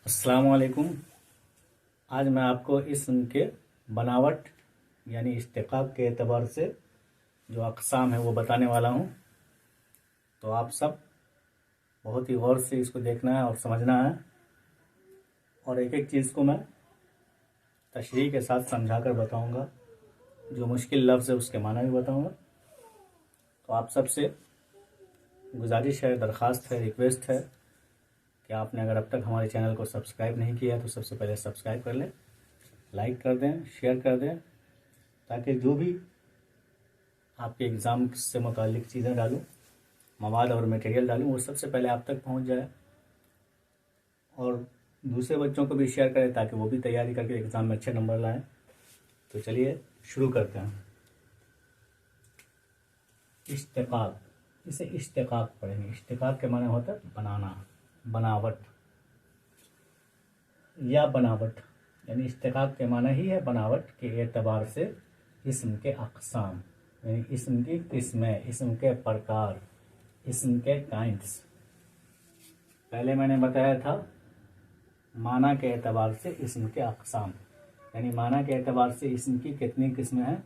अस्सलाम वालेकुम। आज मैं आपको इसम के बनावट यानी इश्तिक़ाक़ के एतबार से जो अक़साम है वो बताने वाला हूँ। तो आप सब बहुत ही गौर से इसको देखना है और समझना है, और एक एक चीज़ को मैं तशरीह के साथ समझा कर बताऊँगा। जो मुश्किल लफ्ज़ है उसके माना भी बताऊँगा। तो आप सबसे गुजारिश है, दरख्वास्त है, रिक्वेस्ट है कि आपने अगर अब तक हमारे चैनल को सब्सक्राइब नहीं किया तो सबसे पहले सब्सक्राइब कर लें, लाइक कर दें, शेयर कर दें, ताकि जो भी आपके एग्ज़ाम से मुताल्लिक़ चीज़ें डालूं, मवाद और मटेरियल डालूं, वो सबसे पहले आप तक पहुंच जाए। और दूसरे बच्चों को भी शेयर करें ताकि वो भी तैयारी करके एग्ज़ाम में अच्छे नंबर लाएं। तो चलिए शुरू करते हैं। इश्तिक़ाक़, इसे इश्तिक़ाक़ पढ़ेंगे। इश्तिक़ाक़ के माने होता है बनाना, बनावट या बनावट, यानी इश्तिक़ाक़ के माना ही है बनावट के एतबार से इस्म के अक़साम, यानी इस्म की किस्में, इस्म के प्रकार, इस्म के काइंड्स। पहले मैंने बताया था माना के एतबार से इस्म के अक़साम, यानी माना के एतबार से इस्म की कितनी किस्में हैं।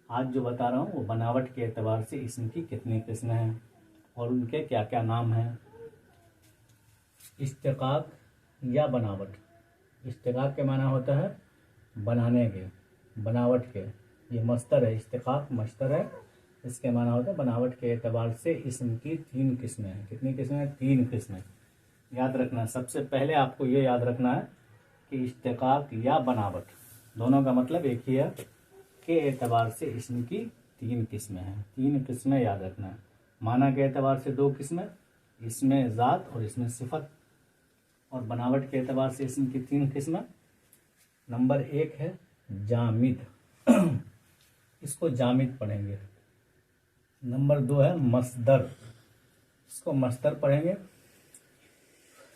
आज जो बता रहा हूँ वो बनावट के एतबार से इस्म की कितनी किस्में हैं और उनके क्या क्या नाम हैं। इश्तिक़ाक़ या बनावट, इश्तिक़ाक़ के माना होता है बनाने के, बनावट के। ये मस्तर है, इश्तिक़ाक़ मस्तर है। इसके माना होता है बनावट के एतबार से इस्म की तीन किस्में हैं। कितनी किस्में हैं? तीन किस्में। याद रखना, सबसे पहले आपको ये याद रखना है कि इश्तिक़ाक़ या बनावट दोनों का मतलब एक ही है, के एतबार से इस्म की तीन किस्में हैं। तीन किस्में याद रखना है। माना के एतबार से दो किस्में, इसमें ज़ात और इसमें सिफत। और बनावट के एतबार से इस्म की तीन किस्में। नंबर एक है जामिद, इसको जामिद पढ़ेंगे। नंबर दो है मस्दर, इसको मस्दर पढ़ेंगे।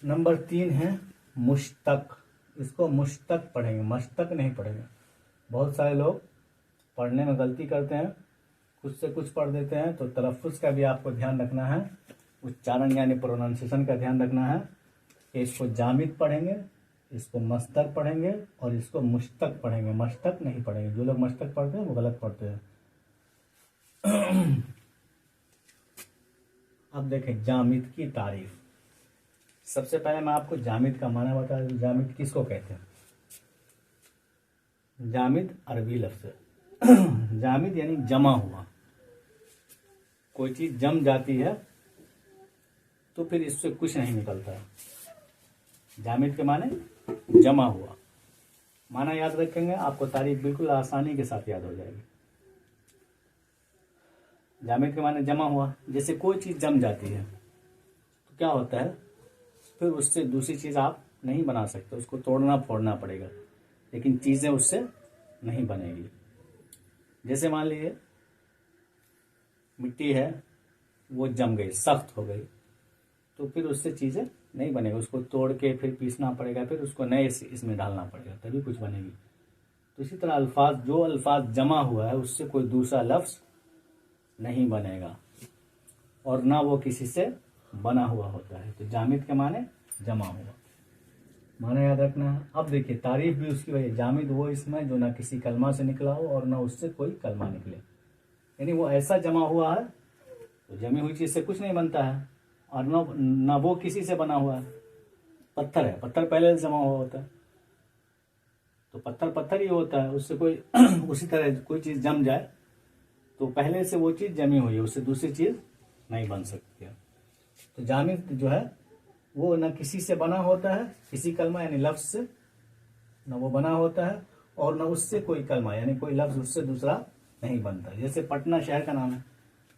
नंबर तीन है मुश्तक, इसको मुश्तक पढ़ेंगे, मश्तक नहीं पढ़ेंगे। बहुत सारे लोग पढ़ने में गलती करते हैं, कुछ से कुछ पढ़ देते हैं। तो तलफ़्फ़ुज़ का भी आपको ध्यान रखना है, उच्चारण यानी प्रोनाउंसिएशन का ध्यान रखना है कि इसको जामिद पढ़ेंगे, इसको मस्दर पढ़ेंगे और इसको मुश्तक पढ़ेंगे। मश्तक नहीं पढ़ेंगे। जो लोग मश्तक पढ़ते हैं वो गलत पढ़ते हैं। अब देखें जामिद की तारीफ। सबसे पहले मैं आपको जामिद का माना बता दूं। जामिद किसको कहते हैं? जामिद अरबी लफ्ज़ है। जामिद यानी जमा हुआ। कोई चीज़ जम जाती है तो फिर इससे कुछ नहीं निकलता है। जामिद के माने जमा हुआ। माना याद रखेंगे, आपको तारीफ बिल्कुल आसानी के साथ याद हो जाएगी। जामिद के माने जमा हुआ। जैसे कोई चीज़ जम जाती है तो क्या होता है, फिर उससे दूसरी चीज़ आप नहीं बना सकते, उसको तोड़ना फोड़ना पड़ेगा, लेकिन चीज़ें उससे नहीं बनेगी। जैसे मान लीजिए मिट्टी है, वो जम गई, सख्त हो गई, तो फिर उससे चीज़ें नहीं बनेगी। उसको तोड़ के फिर पीसना पड़ेगा, फिर उसको नए इसमें डालना पड़ेगा, तभी कुछ बनेगी। तो इसी तरह अल्फाज, जो अल्फाज जमा हुआ है उससे कोई दूसरा लफ्ज़ नहीं बनेगा और ना वो किसी से बना हुआ होता है। तो जामिद के माने जमा हुआ, माना याद रखना है। अब देखिए तारीफ भी उसकी वजह। जामिद वो इसमें जो ना किसी कलमा से निकला हो और ना उससे कोई कलमा निकले, यानी वो ऐसा जमा हुआ है तो जमी हुई चीज़ से कुछ नहीं बनता है, और ना वो किसी से बना हुआ है। पत्थर है, पत्थर पहले से जमा हुआ होता है, तो पत्थर पत्थर ही होता है, उससे कोई उसी तरह कोई चीज़ जम जाए तो पहले से वो चीज़ जमी हुई है, उससे दूसरी चीज़ नहीं बन सकती है। तो जामिद जो है वो न किसी से बना होता है, किसी कलमा यानी लफ्ज़ से न वो बना होता है, और न उससे कोई कलमा यानी कोई लफ्ज़ उससे दूसरा नहीं बनता। जैसे पटना शहर का नाम है,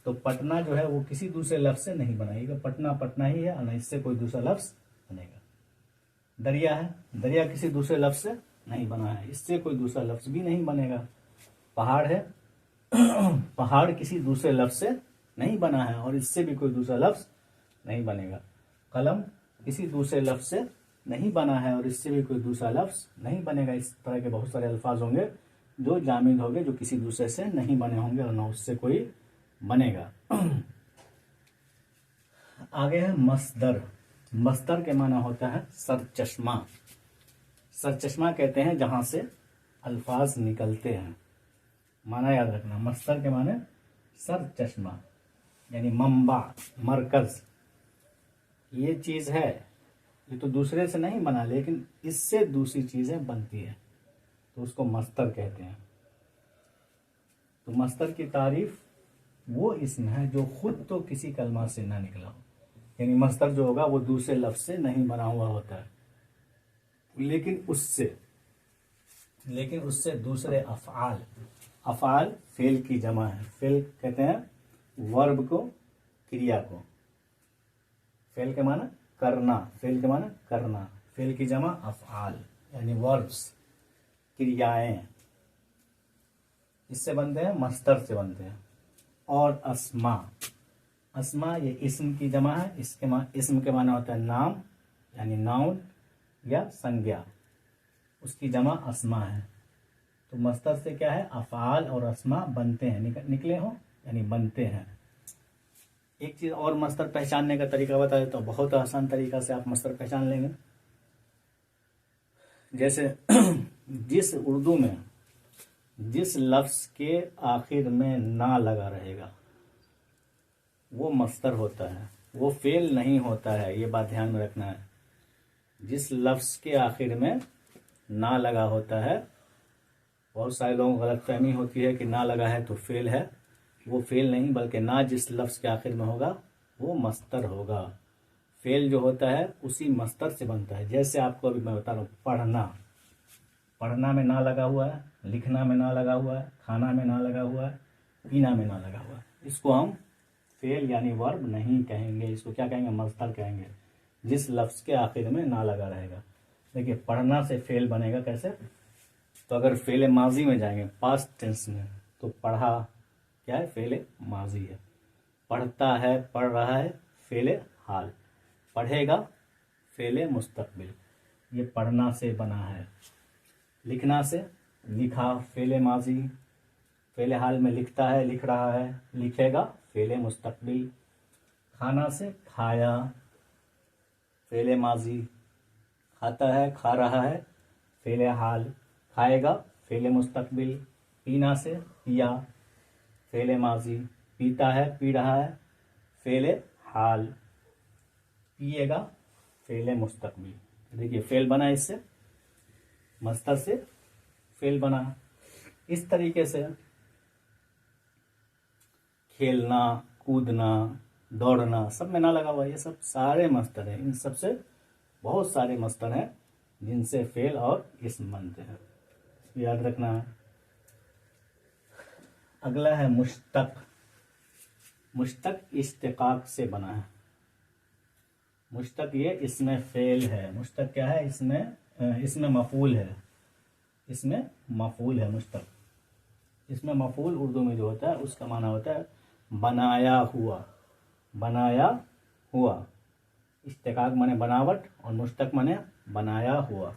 तो पटना जो है वो किसी दूसरे लफ्ज़ से नहीं बनाएगा, पटना पटना ही है, न इससे कोई दूसरा लफ्ज़ बनेगा। दरिया है, दरिया किसी दूसरे लफ्ज़ से नहीं बना है, इससे कोई दूसरा लफ्ज़ भी नहीं बनेगा। पहाड़ है, पहाड़ किसी दूसरे लफ्ज़ से नहीं बना है और इससे भी कोई दूसरा लफ्ज़ नहीं बनेगा। कलम किसी दूसरे लफ्ज़ से नहीं बना है और इससे भी कोई दूसरा लफ्ज़ नहीं बनेगा। इस तरह के बहुत सारे अल्फाज होंगे जो जामिद होंगे, जो किसी दूसरे से नहीं बने होंगे और न उससे कोई बनेगा। आगे है मस्दर। मस्तर के माना होता है सरचश्मा। सरचश्मा कहते हैं जहां से अल्फाज निकलते हैं। माना याद रखना, मस्तर के माने सरचश्मा यानी मंबा, मरकज। ये चीज है, ये तो दूसरे से नहीं बना, लेकिन इससे दूसरी चीजें बनती है, तो उसको मस्तर कहते हैं। तो मस्तर की तारीफ वो इसम है जो खुद तो किसी कलमा से ना निकला हो, यानी मस्तर जो होगा वो दूसरे लफ्ज से नहीं बना हुआ होता है, लेकिन उससे दूसरे अफ़आल, अफ़आल फेल की जमा है। फेल कहते हैं वर्ब को, क्रिया को। फेल के माना करना, फेल के माना करना, फेल की जमा अफ़आल यानी वर्ब्स, क्रियाएं, इससे बनते हैं, मस्तर से बनते हैं। और अस्मा, अस्मा ये इस्म की जमा है। इस्म के माना होता है नाम यानी नाउन या संज्ञा, उसकी जमा अस्मा है। तो मस्तर से क्या है, अफ़आल और अस्मा बनते हैं, निकले हो यानी बनते हैं। एक चीज और मस्तर पहचानने का तरीका बता देता हूँ, बहुत आसान तरीका से आप मस्तर पहचान लेंगे। जैसे जिस उर्दू में जिस लफ्ज के आखिर में ना लगा रहेगा वो मस्तर होता है, वो फेल नहीं होता है, ये बात ध्यान में रखना है। जिस लफ्ज के आखिर में ना लगा होता है, बहुत सारे लोगों को गलतफहमी होती है कि ना लगा है तो फेल है, वो फेल नहीं, बल्कि ना जिस लफ्ज के आखिर में होगा वो मस्तर होगा। फेल जो होता है उसी मस्तर से बनता है। जैसे आपको अभी मैं बता रहा हूँ, पढ़ना, पढ़ना में ना लगा हुआ है, लिखना में ना लगा हुआ है, खाना में ना लगा हुआ है, पीना में ना लगा हुआ है, इसको हम फेल यानी वर्ब नहीं कहेंगे, इसको क्या कहेंगे, मस्तर कहेंगे। जिस लफ्ज के आखिर में ना लगा रहेगा। देखिए पढ़ना से फेल बनेगा कैसे, तो अगर फेल माजी में जाएंगे, पास्ट टेंस में, तो पढ़ा क्या है, फेल माजी है। पढ़ता है, पढ़ रहा है, फेल हाल। पढ़ेगा, फेल मुस्तकबिल, ये पढ़ना से बना है। लिखना से, लिखा, फेल माजी, फेल हाल में लिखता है, लिख रहा है, लिखेगा, फेल मुस्तकबिल। खाना से, खाया, फेल माजी, खाता है, खा रहा है, फेल हाल, खाएगा, फेल मुस्तकबिल। पीना से, पिया, फेल माजी, पीता है, पी रहा है, फेल हाल, पिएगा, फेल मुस्तकबिल। देखिए फेल बना, इससे मस्तर से फेल बना। इस तरीके से खेलना, कूदना, दौड़ना, सब में ना लगा हुआ, ये सब सारे मस्तर हैं। इन सब से बहुत सारे मस्तर हैं जिनसे फेल और इस्म बनते हैं, याद रखना है। अगला है मुश्तक। मुश्तक इश्तिकाक से बना है। मुश्तक ये इसमें फेल है। मुश्तक क्या है, इसमें मफूल है, इसमें मफूल है मुश्तक। इसमें मफूल उर्दू में जो होता है उसका माना होता है बनाया हुआ, बनाया हुआ। इश्तिकाक माने बनावट और मुश्तक माने बनाया हुआ।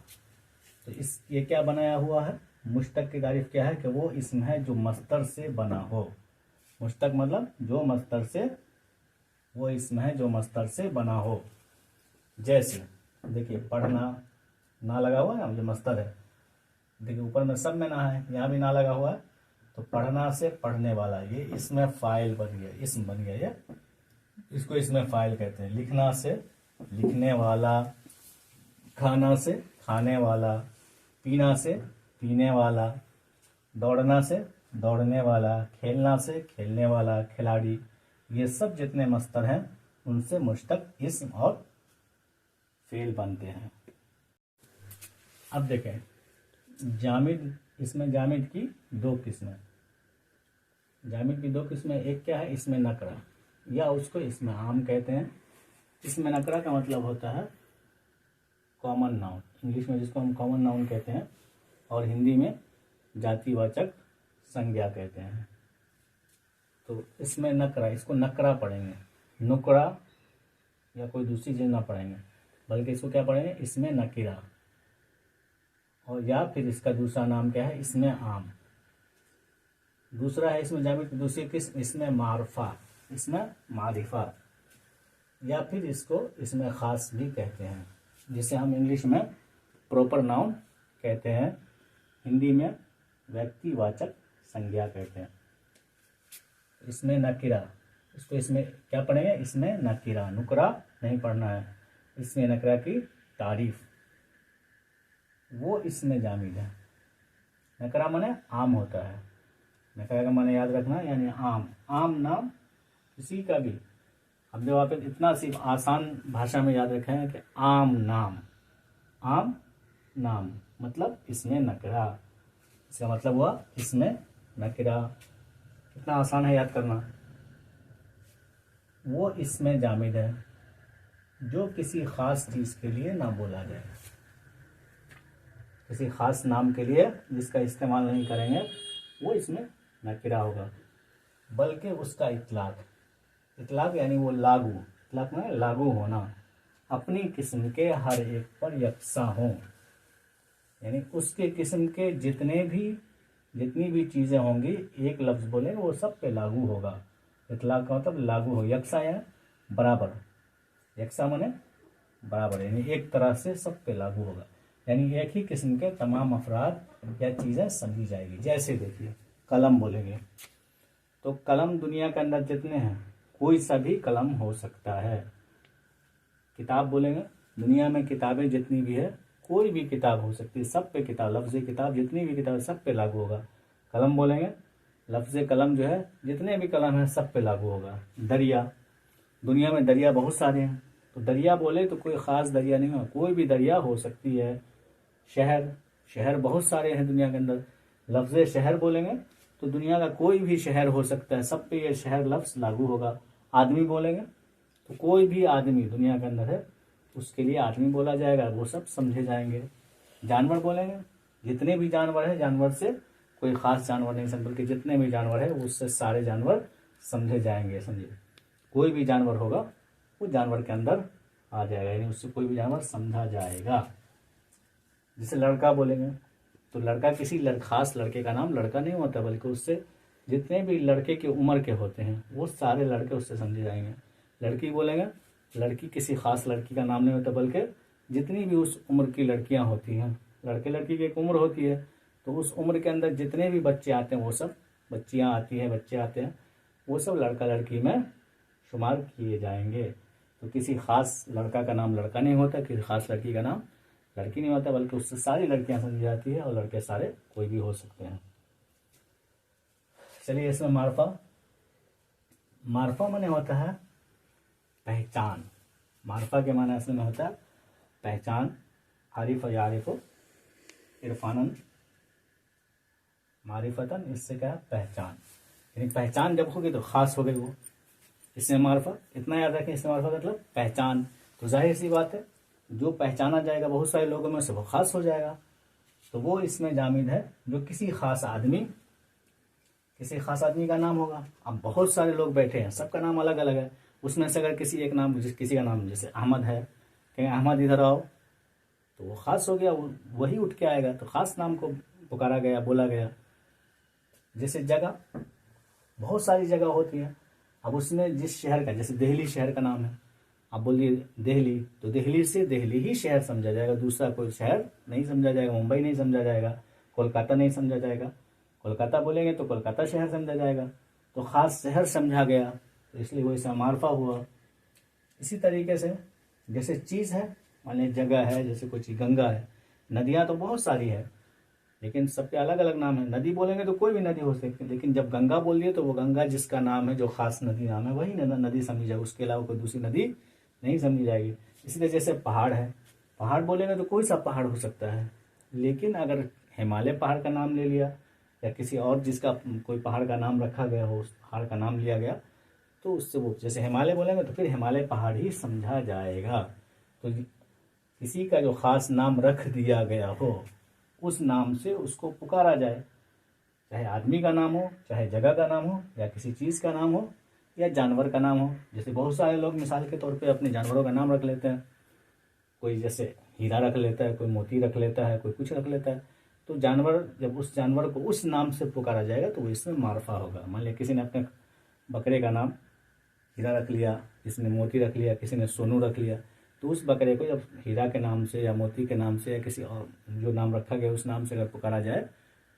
तो ये क्या बनाया हुआ है, मुश्तक की तारीफ क्या है कि वो इसम है जो मस्तर से बना हो। मुश्तक मतलब जो मस्तर से, वो इसम है जो मस्तर से बना हो। जैसे देखिए पढ़ना, ना लगा हुआ है ना, जो मस्तर है। देखिए ऊपर में सब में ना है, यहाँ भी ना लगा हुआ है, तो पढ़ना से पढ़ने वाला, ये इसमें फाइल बन गया, इसम बन गया, ये इसको इसमें फाइल कहते हैं। लिखना से लिखने वाला, खाना से खाने वाला, पीना से पीने वाला, दौड़ना से दौड़ने वाला, खेलना से खेलने वाला, खिलाड़ी। ये सब जितने मस्तर हैं उनसे मुश्तक इस्म और फेल बनते हैं। अब देखें जामिद, इसमें जामिद की दो किस्में। जामिद की दो किस्में, एक क्या है, इसमें नकरा, या उसको इसमें आम कहते हैं। इसमें नकरा का मतलब होता है कॉमन नाउन, इंग्लिश में जिसको हम कॉमन नाउन कहते हैं, और हिंदी में जातिवाचक संज्ञा कहते हैं। तो इसमें नकरा, इसको नकरा पढ़ेंगे, नुकरा या कोई दूसरी चीज़ ना पढ़ेंगे, बल्कि इसको क्या पढ़ेंगे, इसमें नकीरा। और या फिर इसका दूसरा नाम क्या है, इसमें आम। दूसरा है इसमें जामिद की दूसरी किस्म, इसमें मारफा, इसमें मारिफा। या फिर इसको इसमें ख़ास भी कहते हैं, जिसे हम इंग्लिश में प्रॉपर नाउन कहते हैं, हिंदी में व्यक्तिवाचक संज्ञा कहते हैं। इसमें नकीरा, इसको इसमें क्या पढ़ेंगे, इसमें नकीरा, नुकरा नहीं पढ़ना है, इसमें नकरा की तारीफ, वो इसमें जामिद है। नकरा माने आम होता है, नकरा का माने याद रखना यानी आम, आम नाम किसी का भी। अब जब आप इतना सिर्फ आसान भाषा में याद रखें कि आम नाम, आम नाम मतलब इसमें नकरा, इसका मतलब हुआ इसमें नकरा। कितना आसान है याद करना। वो इसमें जामिद है जो किसी खास चीज़ के लिए ना बोला जाए, किसी खास नाम के लिए जिसका इस्तेमाल नहीं करेंगे वो इसमें नकरा होगा, बल्कि उसका इतलाक, इतलाक यानी वो लागू, इतलाक में लागू होना, अपनी किस्म के हर एक पर यकसा हो, यानी उसके किस्म के जितनी भी चीज़ें होंगी एक लफ्ज़ बोले वो सब पे लागू होगा। इतलाक का मतलब लागू हो, यकसा या बराबर, यकसा माने बराबर, यानी एक तरह से सब पे लागू होगा, यानी एक ही किस्म के तमाम अफराद या चीज़ें समझी जाएगी। जैसे देखिए कलम बोलेंगे तो कलम दुनिया के अंदर जितने हैं कोई सा भी कलम हो सकता है। किताब बोलेंगे दुनिया में किताबें जितनी भी है कोई भी किताब हो सकती है, सब पे किताब, लफ्ज़ किताब जितनी भी किताब सब पे लागू होगा। कलम बोलेंगे लफ्ज़ कलम जो है जितने भी कलम है सब पे लागू होगा। दरिया, दुनिया में दरिया बहुत सारे हैं, तो दरिया बोले तो कोई ख़ास दरिया नहीं हो, कोई भी दरिया हो सकती है। शहर, शहर बहुत सारे हैं दुनिया के अंदर, लफ्ज़ शहर बोलेंगे तो दुनिया का कोई भी शहर हो सकता है, सब पे ये शहर लफ्ज़ लागू होगा। आदमी बोलेंगे तो कोई भी आदमी दुनिया के अंदर है उसके लिए आदमी बोला जाएगा, वो सब समझे जाएंगे। जानवर बोलेंगे जितने भी जानवर हैं, जानवर से कोई ख़ास जानवर नहीं समझ, बल्कि जितने भी जानवर है उससे सारे जानवर समझे जाएंगे। समझिए कोई भी जानवर होगा वो जानवर के अंदर आ जाएगा, यानी उससे कोई भी जानवर समझा जाएगा। जैसे लड़का बोलेंगे तो लड़का किसी खास लड़के का नाम लड़का नहीं होता, बल्कि उससे जितने भी लड़के की उम्र के होते हैं वो सारे लड़के उससे समझे जाएंगे। लड़की बोलेंगे लड़की किसी खास लड़की का नाम नहीं होता, बल्कि जितनी भी उस उम्र की लड़कियां होती हैं, लड़के लड़की की एक उम्र होती है, तो उस उम्र के अंदर जितने भी बच्चे आते हैं वो सब, बच्चियां आती हैं, बच्चे आते हैं, वो सब लड़का लड़की में शुमार किए जाएंगे। तो किसी खास लड़का का नाम लड़का नहीं होता, किसी खास लड़की का नाम लड़की नहीं होता, बल्कि उससे सारी लड़कियां समझी जाती है और लड़के सारे कोई भी हो सकते हैं। चलिए इसमें मार्फा, मार्फा माने होता है पहचान, मार्फा के माने असल में होता है पहचान। आरिफ यारिफ इरफानन मारिफतन, इससे क्या है पहचान, यानी पहचान जब होगी तो खास हो गई वो, इसमें मार्फा। इतना याद रखें इसमें मार्फा मतलब पहचान, तो जाहिर सी बात है जो पहचाना जाएगा बहुत सारे लोगों में से वो खास हो जाएगा, तो वो इसमें जामिद है जो किसी खास आदमी का नाम होगा। अब बहुत सारे लोग बैठे हैं, सबका नाम अलग अलग है, उसमें से अगर किसी का नाम जैसे अहमद है, कहें अहमद इधर आओ तो वो खास हो गया, वही उठ के आएगा, तो खास नाम को पुकारा गया, बोला गया। जैसे जगह, बहुत सारी जगह होती है, अब उसमें जिस शहर का, जैसे दिल्ली शहर का नाम है, आप बोलिए दिल्ली, तो दिल्ली से दिल्ली ही शहर समझा जाएगा, दूसरा कोई शहर नहीं समझा जाएगा, मुंबई नहीं समझा जाएगा, कोलकाता नहीं समझा जाएगा। कोलकाता बोलेंगे तो कोलकाता शहर समझा जाएगा, तो ख़ास शहर समझा गया, तो इसलिए वो इसका मार्फा हुआ। इसी तरीके से जैसे चीज़ है, मान लीजिए जगह है, जैसे कोई चीज़, गंगा है, नदियाँ तो बहुत सारी है लेकिन सबके अलग अलग नाम है। नदी बोलेंगे तो कोई भी नदी हो सकती है, लेकिन जब गंगा बोल दिए तो वो गंगा जिसका नाम है, जो खास नदी नाम है, वही नदी समझी जाएगी, उसके अलावा कोई दूसरी नदी नहीं समझी जाएगी। इसलिए जैसे पहाड़ है, पहाड़ बोलेंगे तो कोई सा पहाड़ हो सकता है, लेकिन अगर हिमालय पहाड़ का नाम ले लिया या किसी और जिसका कोई पहाड़ का नाम रखा गया हो, उस पहाड़ का नाम लिया गया, तो उससे वो जैसे हिमालय बोलेंगे तो फिर हिमालय पहाड़ ही समझा जाएगा। तो किसी का जो ख़ास नाम रख दिया गया हो उस नाम से उसको पुकारा जाए, चाहे आदमी का नाम हो, चाहे जगह का नाम हो, या किसी चीज़ का नाम हो, या जानवर का नाम हो। जैसे बहुत सारे लोग मिसाल के तौर पे अपने जानवरों का नाम रख लेते हैं, कोई जैसे हीरा रख लेता है, कोई मोती रख लेता है, कोई कुछ रख लेता है, तो जानवर जब उस जानवर को उस नाम से पुकारा जाएगा तो वो इसमें मार्फा होगा। मान लिया किसी ने अपने बकरे का नाम हीरा रख लिया, किसी ने मोती रख लिया, किसी ने सोनू रख लिया, तो उस बकरे को जब हीरा के नाम से या मोती के नाम से या किसी और जो नाम रखा गया उस नाम से अगर पुकारा जाए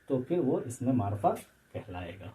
तो फिर वो इसमें मार्फा कहलाएगा।